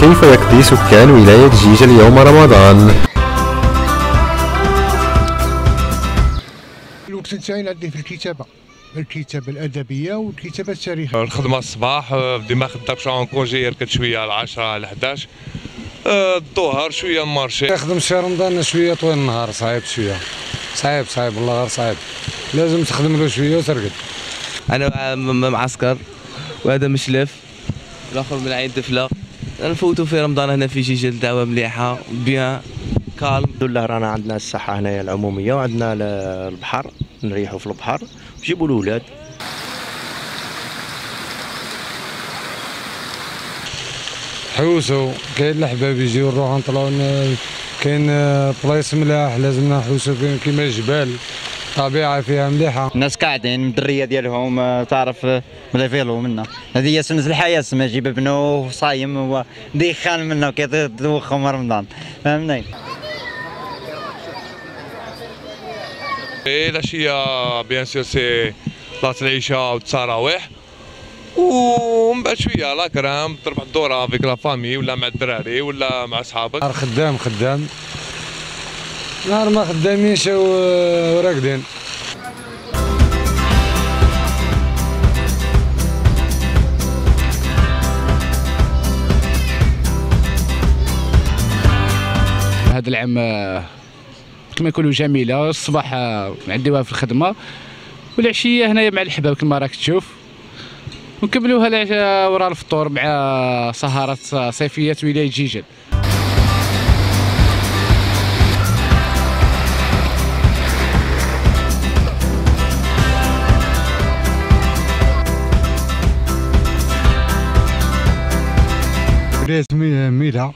كيف يقضي سكان ولاية جيجل يوم رمضان؟ الوقت نتاعي نعديه في الكتابة الأدبية والكتابة التاريخية. الخدمة الصباح ديما خدام شوية اون كونجي يركد شوية على 10 على 11. الظهر شوية مارشي. نخدم في رمضان شوية طويل النهار صعيب شوية. صعيب والله غير صعيب. لازم تخدم له شوية وترقد. أنا معسكر وهذا مشلف الآخر من عين دفلة. نفوتوا في رمضان هنا في جيجل دعوة مليحة بيان كالم. الحمد لله رانا عندنا الصحة هنايا العمومية وعندنا البحر نريحوا في البحر نجيبوا الأولاد. حوسوا كاين الأحباب يجيو نروحو نطلعو كاين بلايص ملاح لازمنا نحوسو كيما الجبال طبيعة فيها مليحة. الناس قاعدين من الدرية ديالهم تعرف بلا فيلو منا هذه هي سنة الحياة ما جيب ابنه صايم وديخان منه كيدوخهم رمضان فهمني. العشية بيان سور سي صلاة العشاء والتراويح ومن بعد شوية لا كرام تربح الدورة فيك لا فامي ولا مع الدراري ولا مع صحابك. نهار خدام نهار ما خدامينش وراقدين. هذا العام كما يقولوا جميله. الصباح نعديوها في الخدمه والعشيه هنايا مع الحباب كما راك تشوف ونكملوها وراء الفطور مع سهرات صيفيه ولايه جيجل. بديت ميلة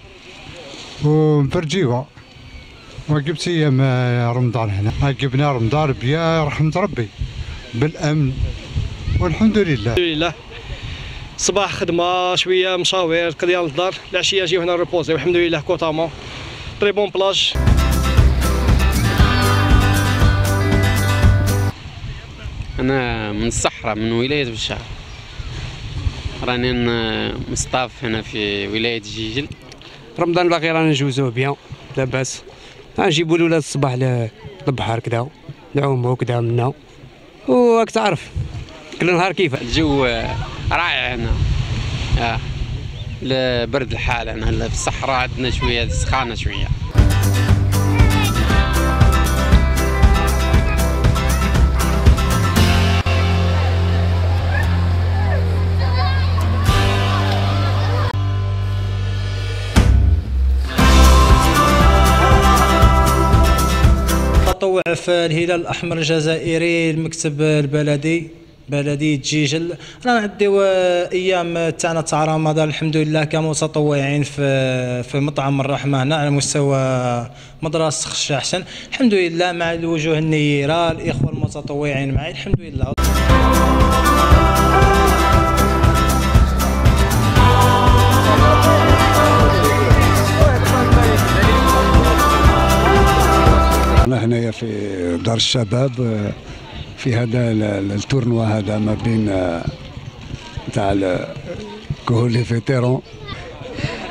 ومفرجيوها وجبت ايام رمضان هنا عجبنا رمضان بيا رحمة ربي بالامن والحمد لله. الحمد لله. صباح خدمه شويه مشاوير ديال الدار العشيه جيو هنا ريبوزي والحمد لله كوطامون طري بون بلاج. انا من الصحراء من ولايه بشار راني مصطاف هنا في ولايه جيجل. رمضان باقي رانا نجوزوه بيان لاباس نجيبوا الولاد الصباح للبحر كدا نعوموا كدا منا وراك تعرف كل نهار كيف الجو رائع هنا. برد الحال هنا في الصحراء عندنا شويه سخانه شويه. تطوع في الهلال الأحمر الجزائري المكتب البلدي بلدية جيجل. رانا نعديو ايام تاعنا تاع رمضان الحمد لله كمتطوعين في مطعم الرحمه هنا على مستوى مدرسه خشاحشن الحمد لله مع الوجوه النيره الاخوه المتطوعين معي الحمد لله. أنا هنايا في دار الشباب في هذا التورنوا هذا ما بين تاع الكهول لي فيتيرون.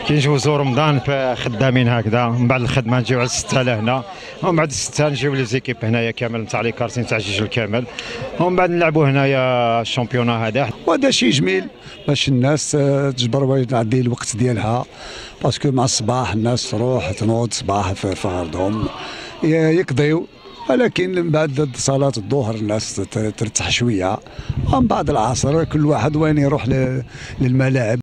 كي نجوزو رمضان خدامين هكذا من بعد الخدمه نجيو على 6 لهنا ومن بعد 6 نجيو لي زيكيب هنايا كامل نتاع لي كارتين تاع جيجل كامل ومن بعد نلعبوا هنايا الشامبيونا هذا. وهذا شيء جميل باش الناس تجبر تعدي الوقت ديالها باسكو مع الصباح الناس تروح تنوض صباح في غرضهم يقضيو ولكن من بعد صلاة الظهر الناس ترتاح شوية ومن بعد العصر كل واحد وين يروح للملاعب.